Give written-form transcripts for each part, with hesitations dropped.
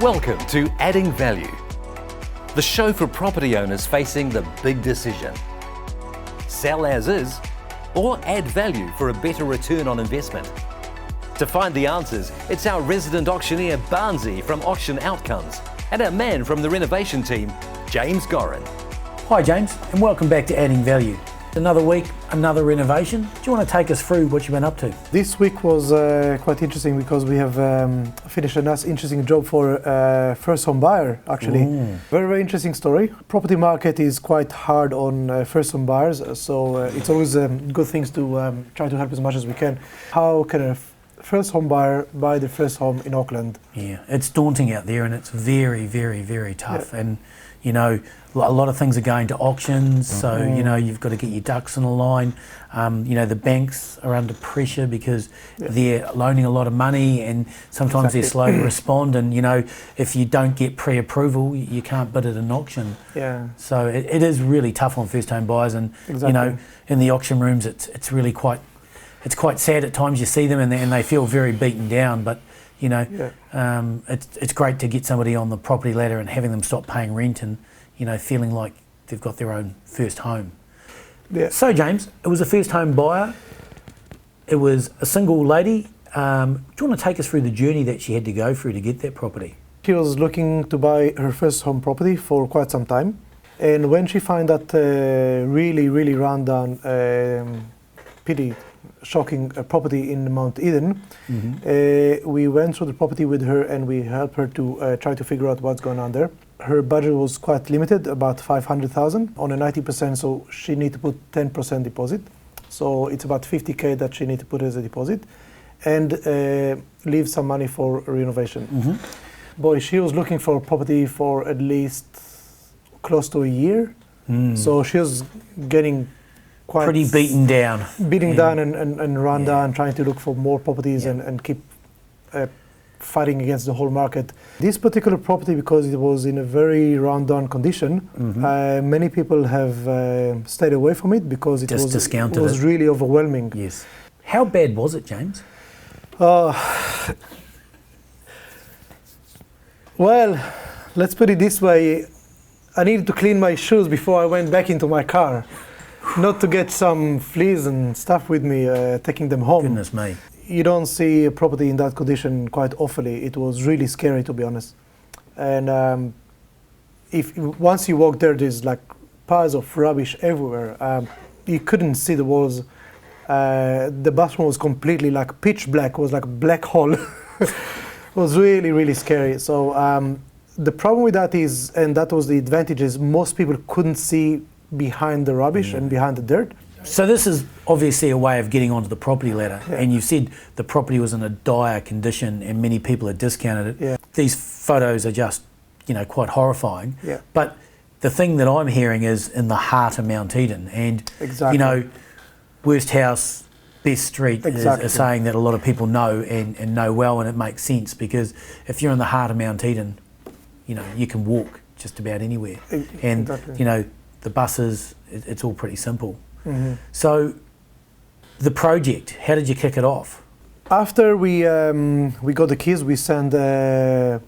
Welcome to Adding Value, the show for property owners facing the big decision. Sell as is or add value for a better return on investment. To find the answers, it's our resident auctioneer Barnsey from Auction Outcomes and our man from the renovation team, James Gorin. Hi James, and welcome back to Adding Value. Another week, another renovation. Do you want to take us through what you've been up to? This week was quite interesting because we have finished a nice interesting job for a first home buyer actually. Very, very interesting story. Property market is quite hard on first home buyers, so it's always good things to try to help as much as we can. How can a first home buyer buy the first home in Auckland? Yeah, it's daunting out there and it's very, very, very tough. Yeah. And you know, a lot of things are going to auctions, so you know, you've got to get your ducks in a line. You know, the banks are under pressure because they're loaning a lot of money and sometimes they're slow to respond, and you know, if you don't get pre-approval, you can't bid at an auction. Yeah. So it is really tough on first home buyers, and you know, in the auction rooms it's really quite sad at times. You see them and they feel very beaten down, but you know, it's great to get somebody on the property ladder and having them stop paying rent and, you know, feeling like they've got their own first home. Yeah. So James, it was a first home buyer. It was a single lady. Do you want to take us through the journey that she had to go through to get that property? She was looking to buy her first home property for quite some time. And when she found that really, really rundown, pretty shocking property in Mount Eden, we went through the property with her and we helped her to try to figure out what's going on there. Her budget was quite limited, about 500,000 on a 90%, so she need to put 10% deposit. So it's about 50K that she need to put as a deposit and leave some money for renovation. Boy, she was looking for a property for at least close to a year. So she was getting quite pretty beaten down. Down and run down, trying to look for more properties and keep fighting against the whole market. This particular property, because it was in a very run-down condition, many people have stayed away from it because it was really overwhelming. Yes. How bad was it, James? Well, let's put it this way. I needed to clean my shoes before I went back into my car. Not to get some fleas and stuff with me, taking them home. Goodness me. You don't see a property in that condition quite awfully. It was really scary, to be honest. And once you walk there, there's like piles of rubbish everywhere. You couldn't see the walls. The bathroom was completely like pitch black. It was like a black hole. It was really, really scary. So the problem with that is, and that was the advantage, is most people couldn't see behind the rubbish and behind the dirt. So this is obviously a way of getting onto the property ladder, and you said the property was in a dire condition and many people had discounted it. These photos are just, you know, quite horrifying. But the thing that I'm hearing is in the heart of Mount Eden, and you know, worst house, best street is a saying that a lot of people know and know well, and it makes sense because if you're in the heart of Mount Eden, you know, you can walk just about anywhere. And you know, the buses, it's all pretty simple. So the project, how did you kick it off? After we got the keys, we sent a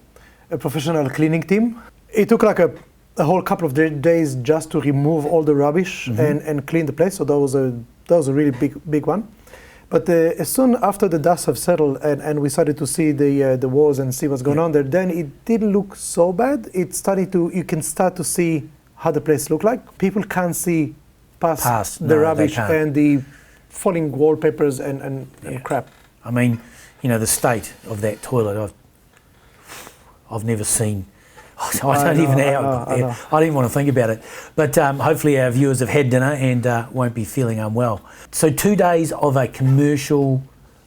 professional cleaning team. It took like a whole couple of days just to remove all the rubbish and clean the place. So that was a really big one. But as soon after the dust have settled and we started to see the walls and see what's going on there, then it didn't look so bad. You can start to see how the place looked like. People can't see past the rubbish and the falling wallpapers and crap. I mean, you know, the state of that toilet, I've never seen. I don't even want to think about it. But hopefully our viewers have had dinner and won't be feeling unwell. So 2 days of a commercial,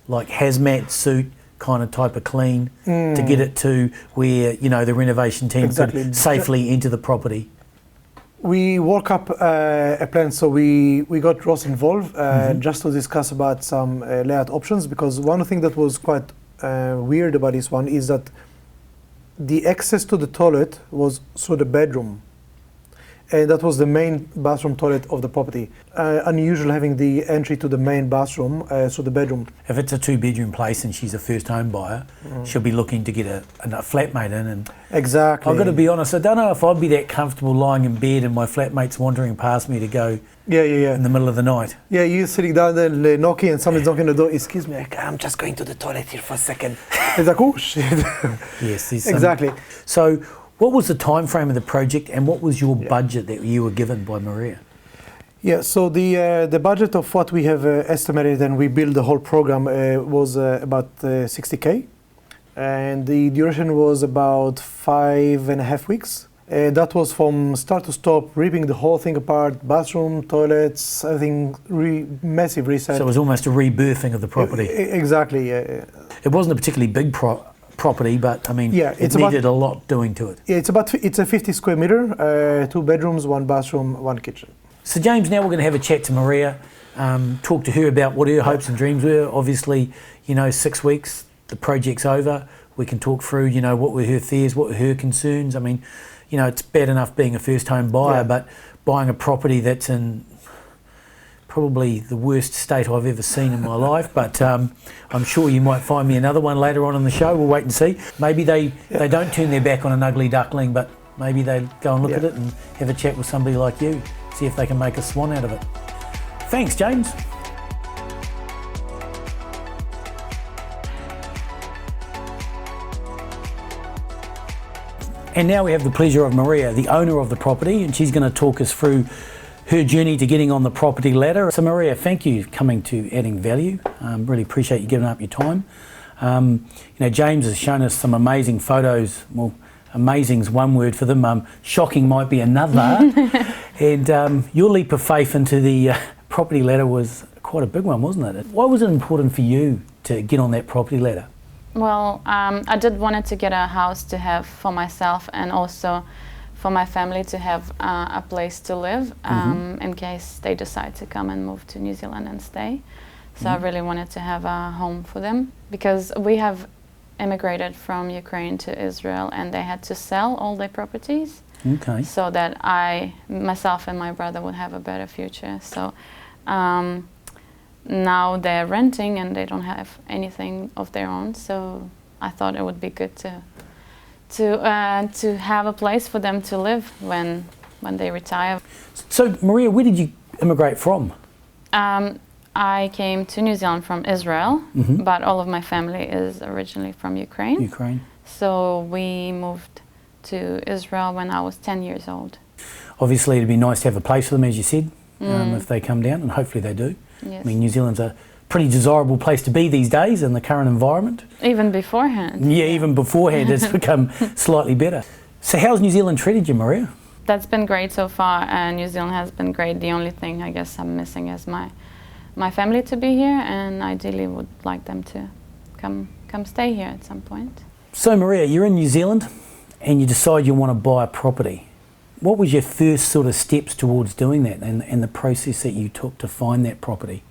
like hazmat suit kind of type of clean to get it to where, you know, the renovation team could safely enter the property. We work up a plan, so we got Ross involved just to discuss about some layout options, because one thing that was quite weird about this one is that the access to the toilet was through the bedroom. and that was the main bathroom toilet of the property. Unusual having the entry to the main bathroom, so the bedroom. If it's a 2-bedroom place and she's a first home buyer, she'll be looking to get a flatmate in. And Exactly. I've got to be honest, I don't know if I'd be that comfortable lying in bed and my flatmate's wandering past me to go Yeah. in the middle of the night. Yeah, you're sitting down there knocking and someone's knocking on the door. Excuse me, I'm just going to the toilet here for a second. It's like, oh shit. Yes, there's Exactly. So what was the time frame of the project and what was your budget that you were given by Maria? Yeah, so the budget of what we have estimated and we built the whole program was about 60K. And the duration was about 5.5 weeks. That was from start to stop, ripping the whole thing apart, bathroom, toilets, everything, massive reset. So it was almost a rebirthing of the property. Exactly, yeah. It wasn't a particularly big property, but I mean, it needed a lot doing to it. Yeah, it's a 50 square meter, 2 bedrooms, 1 bathroom, 1 kitchen. So James, now we're going to have a chat to Maria, talk to her about what her hopes and dreams were. Obviously, 6 weeks, the project's over. We can talk through, what were her fears, what were her concerns. I mean, it's bad enough being a first home buyer, but buying a property that's in probably the worst state I've ever seen in my life. But I'm sure you might find me another one later on in the show. We'll wait and see. Maybe they don't turn their back on an ugly duckling, but maybe they go and look at it and have a chat with somebody like you, see if they can make a swan out of it. Thanks, James. And now we have the pleasure of Maria, the owner of the property, and she's going to talk us through her journey to getting on the property ladder. So Maria, thank you for coming to Adding Value. Really appreciate you giving up your time. James has shown us some amazing photos. Well, amazing's one word for them. Shocking might be another. And your leap of faith into the property ladder was quite a big one, wasn't it? Why was it important for you to get on that property ladder? Well, I did wanted to get a house to have for myself and also for my family to have a place to live in case they decide to come and move to New Zealand and stay. So I really wanted to have a home for them because we have immigrated from Ukraine to Israel and they had to sell all their properties so that myself and my brother would have a better future. So now they're renting and they don't have anything of their own, so I thought it would be good to have a place for them to live when they retire. So Maria, where did you immigrate from? I came to New Zealand from Israel, but all of my family is originally from Ukraine. Ukraine. So we moved to Israel when I was 10 years old. Obviously it'd be nice to have a place for them, as you said, if they come down, and hopefully they do. Yes. I mean, New Zealand's a pretty desirable place to be these days in the current environment. Even beforehand. Yeah, even beforehand it's become slightly better. So how's New Zealand treated you, Maria? That's been great so far, and New Zealand has been great. The only thing I guess I'm missing is my family to be here, and ideally would like them to come stay here at some point. So Maria, you're in New Zealand and you decide you want to buy a property. What was your first sort of steps towards doing that and the process that you took to find that property?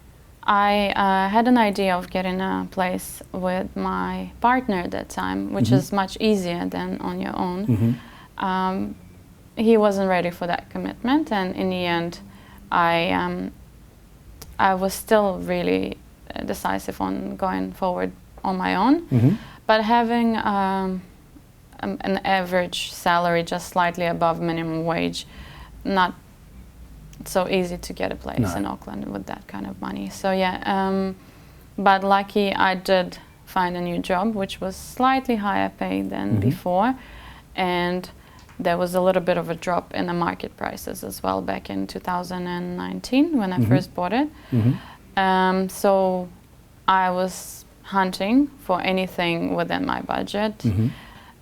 I had an idea of getting a place with my partner at that time, which is much easier than on your own. He wasn't ready for that commitment, and in the end I was still really decisive on going forward on my own. But having an average salary just slightly above minimum wage, not so easy to get a place in Auckland with that kind of money. So but lucky I did find a new job which was slightly higher paid than before, and there was a little bit of a drop in the market prices as well back in 2019 when I first bought it. So I was hunting for anything within my budget.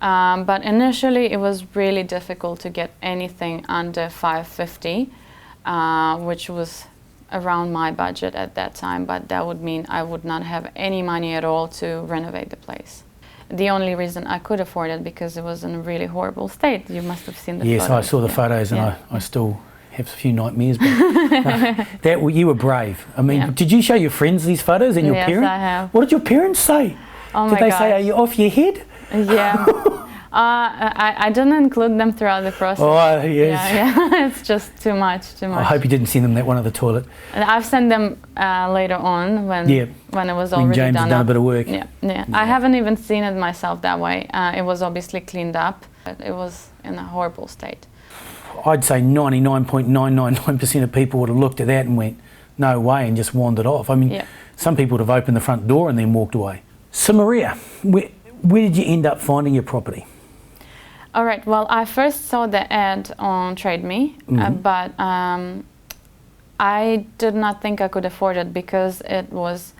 But initially it was really difficult to get anything under $550, which was around my budget at that time, but that would mean I would not have any money at all to renovate the place. The only reason I could afford it because it was in a really horrible state. You must have seen the photos. Yes, I saw the photos and I still have a few nightmares, but you were brave. I mean, did you show your friends these photos and your parents? Yes, I have. What did your parents say? Oh did my they say, are you off your head? Yeah. I didn't include them throughout the process. Oh, yes. Yeah. It's just too much. I hope you didn't send them that one of the toilet. And I've sent them later on when it was already when James done had done up. a bit of work. Yeah. I haven't even seen it myself that way. It was obviously cleaned up, but it was in a horrible state. I'd say 99.999% of people would have looked at that and went, no way, and just wandered off. I mean, some people would have opened the front door and then walked away. So Maria, where did you end up finding your property? All right, well, I first saw the ad on TradeMe, but I did not think I could afford it because it was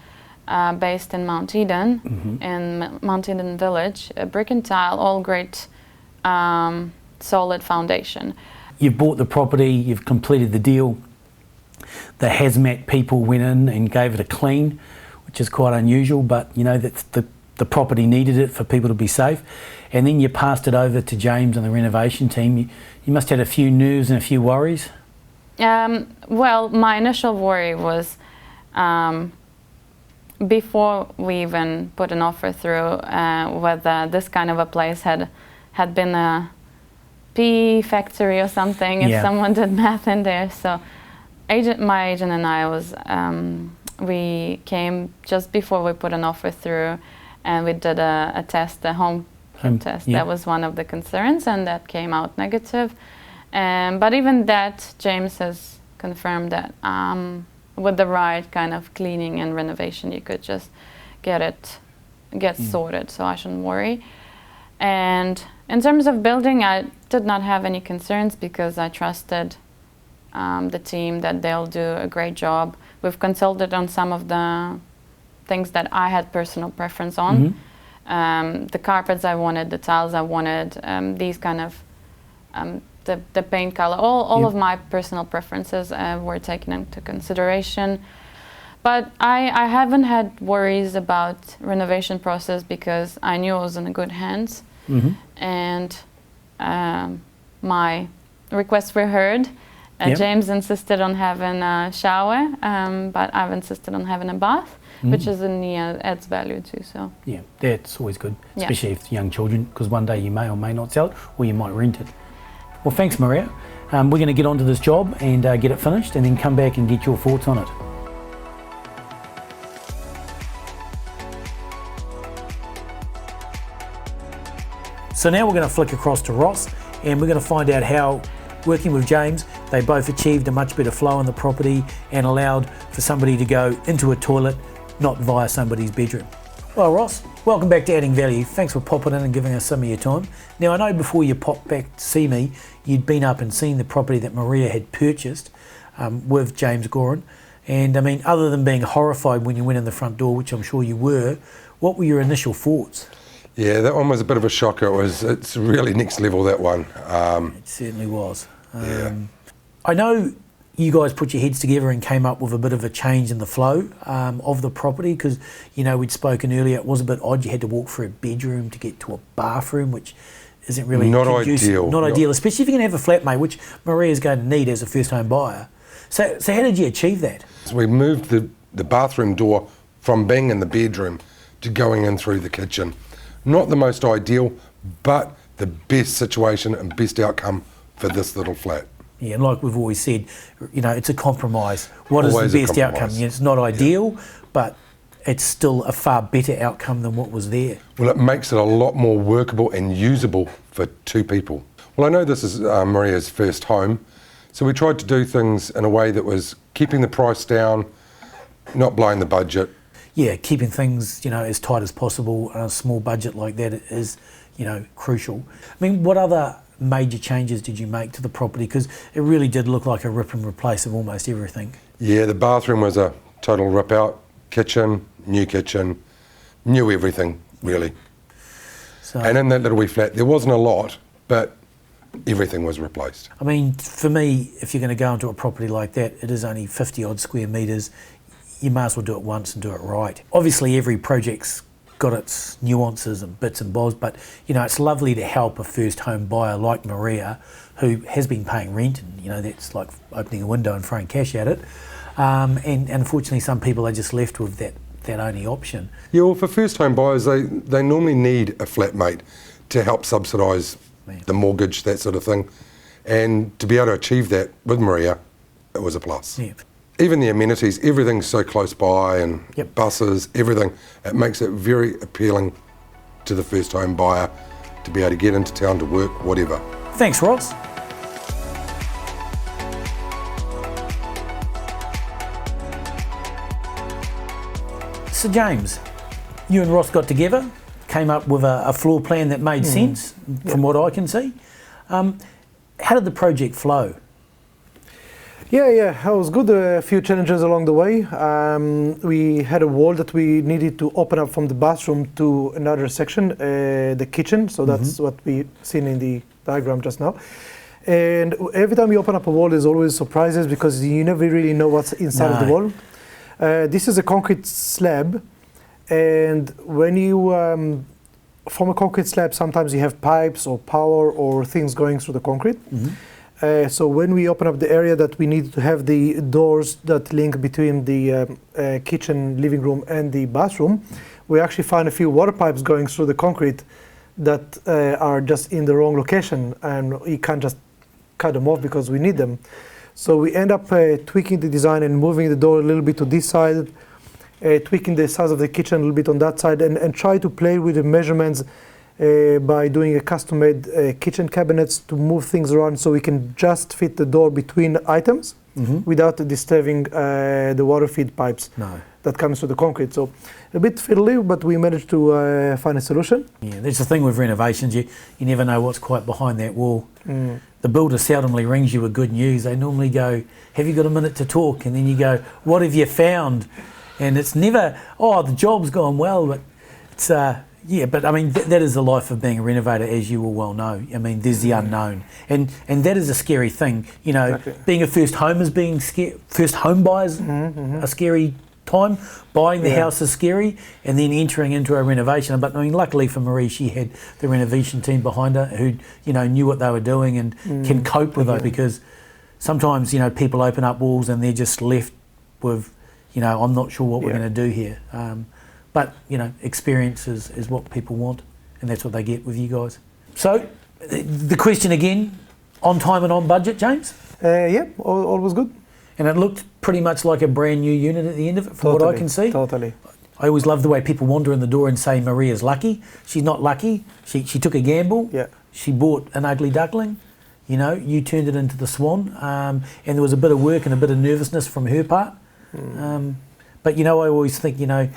based in Mount Eden, in Mount Eden Village, brick and tile, all great solid foundation. You've bought the property, you've completed the deal. The hazmat people went in and gave it a clean, which is quite unusual, but you know, that's the property needed it for people to be safe. And then you passed it over to James and the renovation team. You must have had a few nerves and a few worries. Well, my initial worry was before we even put an offer through, whether this kind of a place had been a pea factory or something, if someone did math in there. So my agent and I we came just before we put an offer through, and we did a test, a home test. That was one of the concerns, and that came out negative. But even that, James has confirmed that with the right kind of cleaning and renovation, you could just get sorted, so I shouldn't worry. And in terms of building, I did not have any concerns because I trusted the team that they'll do a great job. We've consulted on some of the things that I had personal preference on. The carpets I wanted, the tiles I wanted, these kind of the paint color, all of my personal preferences were taken into consideration. But I haven't had worries about renovation process because I knew I was in good hands. And my requests were heard. James insisted on having a shower, but I've insisted on having a bath, which is adds value too. So yeah, that's always good, especially if young children, because one day you may or may not sell it, or you might rent it. Well, thanks, Maria. We're going to get onto this job and get it finished, and then come back and get your thoughts on it. So now we're going to flick across to Ross, and we're going to find out how, working with James, they both achieved a much better flow in the property and allowed for somebody to go into a toilet, not via somebody's bedroom. Well, Ross, welcome back to Adding Value. Thanks for popping in and giving us some of your time. Now, I know before you popped back to see me, you'd been up and seen the property that Maria had purchased with James Goran. And I mean, other than being horrified when you went in the front door, which I'm sure you were, what were your initial thoughts? Yeah, that one was a bit of a shocker. It's really next level, that one. It certainly was. I know you guys put your heads together and came up with a bit of a change in the flow of the property because, you know, we'd spoken earlier, it was a bit odd. You had to walk through a bedroom to get to a bathroom, which isn't really not ideal. Not ideal, especially if you're going to have a flatmate, which Maria's going to need as a first-home buyer. So how did you achieve that? So we moved the bathroom door from being in the bedroom to going in through the kitchen. Not the most ideal, but the best situation and best outcome for this little flat. Yeah, and like we've always said, you know, it's a compromise. What is the best outcome? Yeah, it's not ideal, but it's still a far better outcome than what was there. Well, it makes it a lot more workable and usable for two people. Well, I know this is Maria's first home, so we tried to do things in a way that was keeping the price down, not blowing the budget. Yeah, keeping things, you know, as tight as possible on a small budget like that is, you know, crucial. I mean, what other major changes did you make to the property? Because it really did look like a rip and replace of almost everything. Yeah, the bathroom was a total rip out. Kitchen, new everything, really. So, and in that little wee flat, there wasn't a lot, but everything was replaced. I mean, for me, if you're going to go into a property like that, it is only 50 odd square metres. You might as well do it once and do it right. Obviously, every project's got its nuances and bits and bobs, but you know, it's lovely to help a first home buyer like Maria, who has been paying rent, and you know, that's like opening a window and throwing cash at it. And unfortunately, some people are just left with that only option. Yeah, well, for first home buyers, they normally need a flatmate to help subsidise the mortgage, that sort of thing. And to be able to achieve that with Maria, it was a plus. Yeah. Even the amenities, everything's so close by, and Yep. buses, everything, it makes it very appealing to the first home buyer to be able to get into town to work, whatever. Thanks, Ross. So James, you and Ross got together, came up with a floor plan that made sense, from what I can see. How did the project flow? Yeah, it was good. A few challenges along the way. We had a wall that we needed to open up from the bathroom to another section, the kitchen. So that's what we seen in the diagram just now. And every time you open up a wall, there's always surprises because you never really know what's inside of the No. wall. This is a concrete slab, and when you form a concrete slab, sometimes you have pipes or power or things going through the concrete. So when we open up the area that we need to have the doors that link between the kitchen, living room and the bathroom, we actually find a few water pipes going through the concrete that are just in the wrong location, and you can't just cut them off because we need them. So we end up tweaking the design and moving the door a little bit to this side, tweaking the size of the kitchen a little bit on that side, and try to play with the measurements by doing a custom-made kitchen cabinets to move things around so we can just fit the door between items without disturbing the water feed pipes that comes through the concrete. So a bit fiddly, but we managed to find a solution. Yeah, that's the thing with renovations. You never know what's quite behind that wall. The builder seldomly rings you with good news. They normally go, have you got a minute to talk? And then you go, what have you found? And it's never, oh, the job's gone well, but it's, yeah, but I mean, that is the life of being a renovator, as you will well know. I mean, there's the unknown. And that is a scary thing. You know, being a first home is being scary, first home buyers a scary time. Buying the house is scary, and then entering into a renovation. But I mean, luckily for Marie, she had the renovation team behind her who, you know, knew what they were doing and can cope with it, because sometimes, you know, people open up walls and they're just left with, you know, I'm not sure what we're going to do here. But, you know, experience is what people want, and that's what they get with you guys. So, the question again, on time and on budget, James? Yeah, all was good. And it looked pretty much like a brand new unit at the end of it, from what I can see. Totally. I always love the way people wander in the door and say Maria's lucky. She's not lucky. She took a gamble. Yeah. She bought an ugly duckling. You know, you turned it into the swan. And there was a bit of work and a bit of nervousness from her part. But, you know, I always think, you know,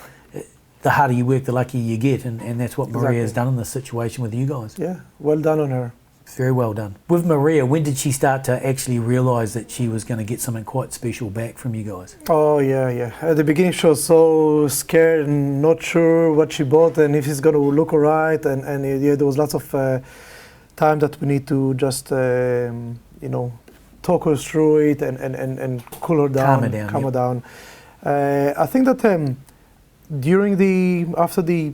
the harder you work, the luckier you get. And that's what Maria has done in this situation with you guys. Yeah, well done on her. Very well done. With Maria, when did she start to actually realise that she was going to get something quite special back from you guys? Oh, yeah. At the beginning, she was so scared and not sure what she bought and if it's going to look all right. And yeah, there was lots of time that we need to just, you know, talk her through it and cool her down. Calm her down. I think that after the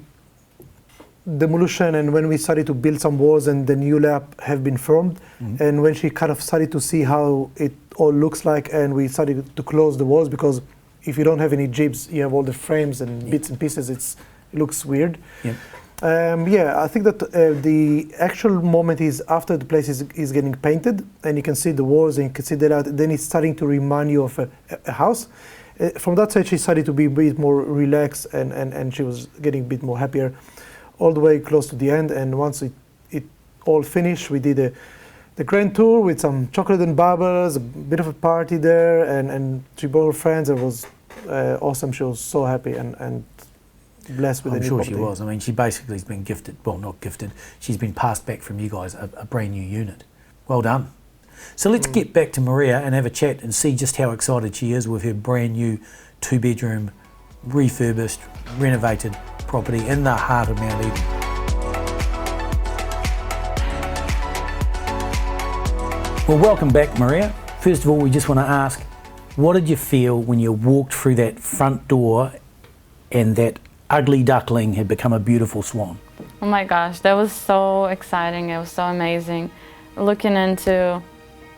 demolition and when we started to build some walls and the new lab have been formed, and when she kind of started to see how it all looks like, and we started to close the walls, because if you don't have any jibs, you have all the frames and bits and pieces, it looks weird. I think that the actual moment is after the place is getting painted and you can see the walls and you can see the layout, then it's starting to remind you of a house. From that side, she started to be a bit more relaxed and she was getting a bit more happier all the way close to the end. And once it all finished, we did the grand tour with some chocolate and bubbles, a bit of a party there, and she brought her friends. It was awesome. She was so happy and blessed with the new property. I'm sure she was. I mean, she basically has been gifted, well, not gifted, she's been passed back from you guys a brand new unit. Well done. So let's get back to Maria and have a chat and see just how excited she is with her brand new 2-bedroom, refurbished, renovated property in the heart of Mount Eden. Well, welcome back, Maria. First of all, we just want to ask, what did you feel when you walked through that front door and that ugly duckling had become a beautiful swan? Oh my gosh, that was so exciting. It was so amazing. Looking into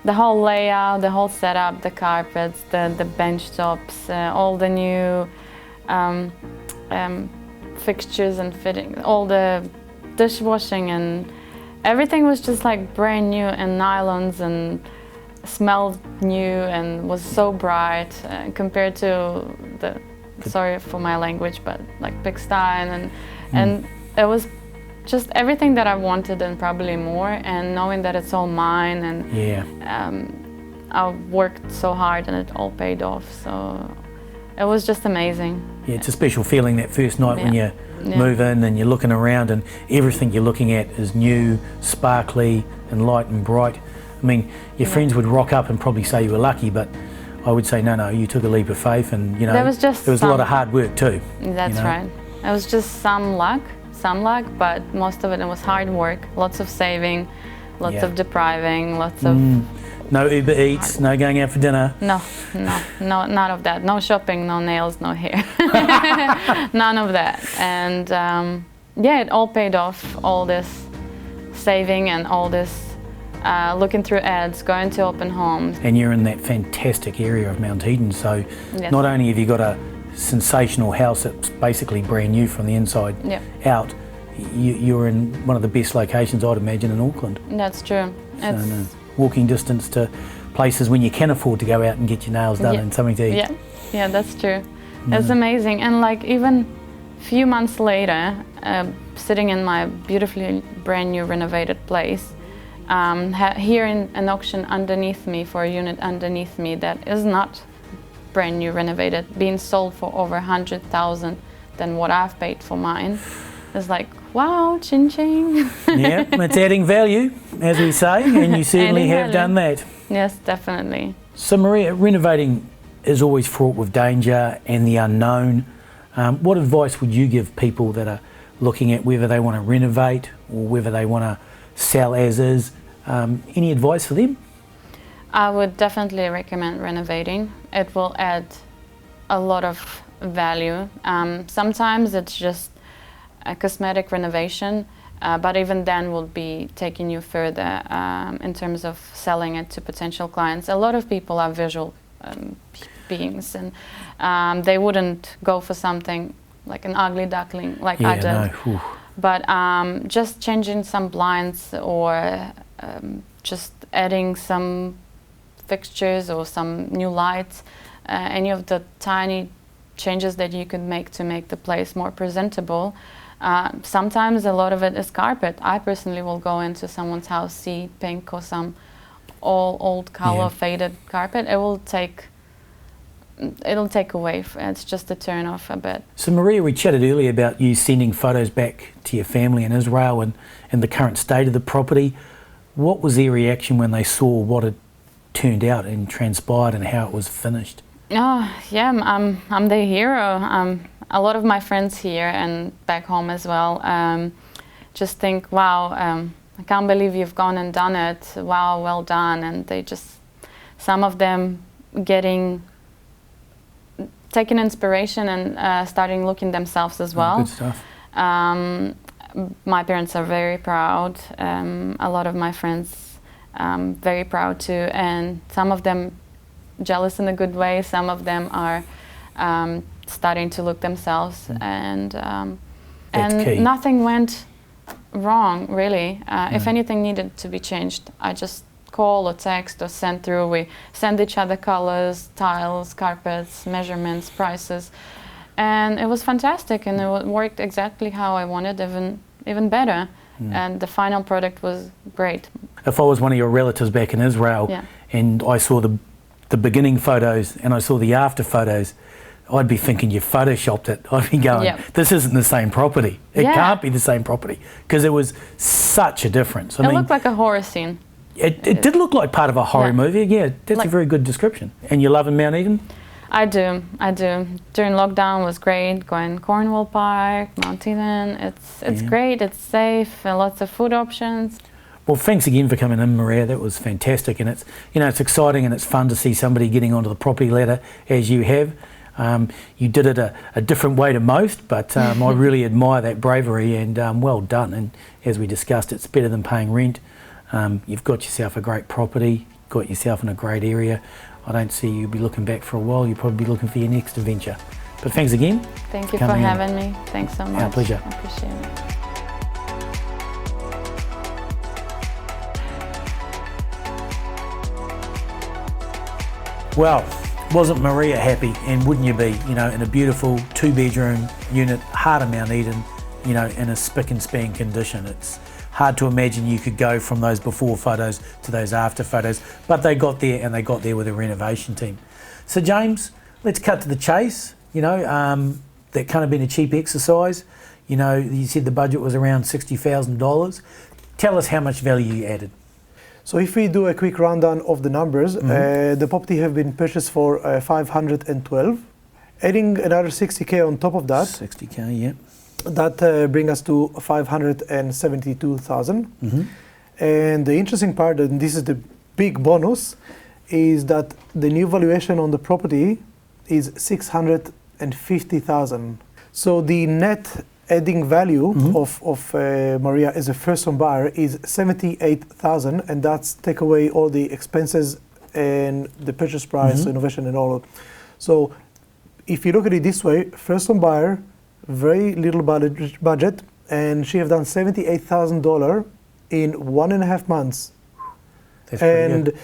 the whole layout, the whole setup, the carpets, the bench tops, all the new fixtures and fitting, all the dishwashing, and everything was just like brand new, and nylons, and smelled new, and was so bright compared to the, sorry for my language, but like pigsty, and it was just everything that I wanted and probably more, and knowing that it's all mine, and I worked so hard and it all paid off, so it was just amazing. Yeah, it's a special feeling that first night when you move in and you're looking around and everything you're looking at is new, sparkly and light and bright. I mean, your friends would rock up and probably say you were lucky, but I would say no, you took a leap of faith, and you know, there was just a lot of hard work too. That's right. It was just some luck, but most of it was hard work, lots of saving, lots of depriving, lots of... No Uber Eats, no going out for dinner. No, none of that. No shopping, no nails, no hair. None of that. And yeah, it all paid off, all this saving and all this looking through ads, going to open homes. And you're in that fantastic area of Mount Eden, so not only have you got a sensational house that's basically brand new from the inside out, you're in one of the best locations, I'd imagine, in Auckland. That's true. So, walking distance to places when you can afford to go out and get your nails done and something to eat. Yeah, that's true. It's amazing. And like even a few months later, sitting in my beautifully brand new renovated place, here in an auction underneath me, for a unit underneath me that is not brand new renovated, being sold for over 100,000 than what I've paid for mine. It's like, wow, ching ching. Yeah, it's adding value, as we say, and you certainly have done that. Yes, definitely. So Maria, renovating is always fraught with danger and the unknown. What advice would you give people that are looking at whether they want to renovate or whether they want to sell as is? Any advice for them? I would definitely recommend renovating. It will add a lot of value. Sometimes it's just a cosmetic renovation, but even then will be taking you further in terms of selling it to potential clients. A lot of people are visual beings, and they wouldn't go for something like an ugly duckling like I did. But just changing some blinds or just adding some fixtures or some new lights, any of the tiny changes that you could make to make the place more presentable. Sometimes a lot of it is carpet. I personally will go into someone's house, see pink or some old color faded carpet. It'll take away. It's just a turn off a bit. So Maria, we chatted earlier about you sending photos back to your family in Israel and the current state of the property. What was their reaction when they saw what had turned out and transpired and how it was finished? Oh yeah, I'm the hero. A lot of my friends here and back home as well just think, wow, I can't believe you've gone and done it. Wow, well done. And they just, some of them taking inspiration and starting looking themselves as well. Good stuff. My parents are very proud. A lot of my friends very proud too, and some of them jealous in a good way. Some of them are starting to look themselves, and nothing went wrong really. If anything needed to be changed, I just call or text or send through. We send each other colors, tiles, carpets, measurements, prices, and it was fantastic, and it worked exactly how I wanted, even better. And the final product was great. If I was one of your relatives back in Israel and I saw the beginning photos and I saw the after photos, I'd be thinking you photoshopped it. I'd be going, this isn't the same property. It can't be the same property, because it was such a difference. I mean, looked like a horror scene. It did look like part of a horror movie. Yeah, that's a very good description. And you love in Mount Eden? I do. During lockdown was great, going Cornwall Park, Mount Eden. It's great, it's safe, lots of food options. Well, thanks again for coming in, Maria. That was fantastic, and it's exciting and it's fun to see somebody getting onto the property ladder as you have. You did it a different way to most, but I really admire that bravery, and well done. And as we discussed, it's better than paying rent. You've got yourself a great property, got yourself in a great area. I don't see you be looking back for a while. You'll probably be looking for your next adventure. But thanks again. Thank you for having me. Thanks so much. Our pleasure. I appreciate it. Well, wasn't Maria happy, and wouldn't you be, you know, in a beautiful 2-bedroom unit, heart of Mount Eden, you know, in a spick and span condition. It's hard to imagine you could go from those before photos to those after photos, but they got there, and they got there with a renovation team. So James, let's cut to the chase. You know, that kind of been a cheap exercise. You know, you said the budget was around $60,000. Tell us how much value you added. So if we do a quick rundown of the numbers, the property have been purchased for 512, adding another 60K on top of that. 60K, yeah. That bring us to 572,000. And the interesting part, and this is the big bonus, is that the new valuation on the property is 650,000. So the net adding value of Maria as a first-home buyer is 78,000, and that's take away all the expenses and the purchase price, renovation, and all. So if you look at it this way, first-home buyer, very little budget, and she have done $78,000 in 1.5 months. That's pretty And good.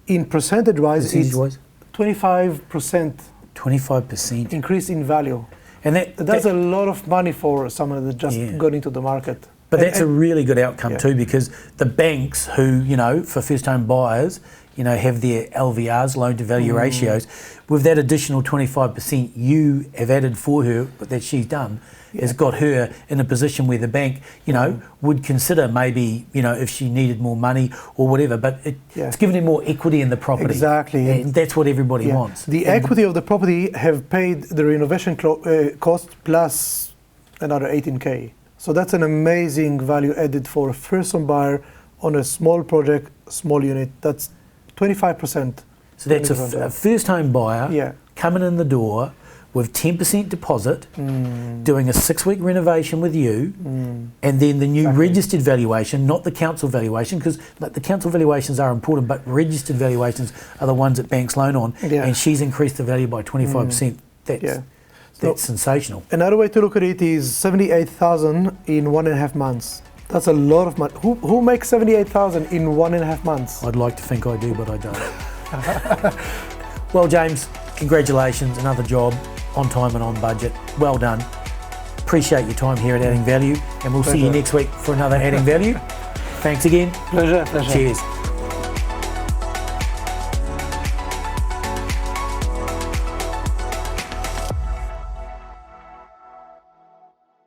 in percentage-wise, it's Percentage-wise? 25% 25%. increase in value. And That's a lot of money for someone that just Yeah. got into the market. But And- that's a really good outcome Yeah. too, because the banks who, you know, for first home buyers, you know, have their LVRs, loan to value ratios, with that additional 25% you have added for her, but that she's done, has got her in a position where the bank, you know, would consider maybe, you know, if she needed more money or whatever, but it's given her more equity in the property. Exactly. And that's what everybody Yeah. wants. The And equity of the property have paid the renovation cost plus another 18K. So that's an amazing value added for a first-home buyer on a small project, small unit. That's 25%. So that's a 20%. first home buyer Yeah. coming in the door with 10% deposit, doing a 6-week renovation with you, and then the new registered valuation, not the council valuation, because the council valuations are important, but registered valuations are the ones that banks loan on, Yeah. and she's increased the value by 25%. That's sensational. Another way to look at it is 78,000 in 1.5 months. That's a lot of money. Who makes 78,000 in 1.5 months? I'd like to think I do, but I don't. Well, James, congratulations, another job, on time and on budget. Well done. Appreciate your time here at Adding Value, and we'll see you Pleasure. next week for another Adding Value. Thanks again. Pleasure. Cheers.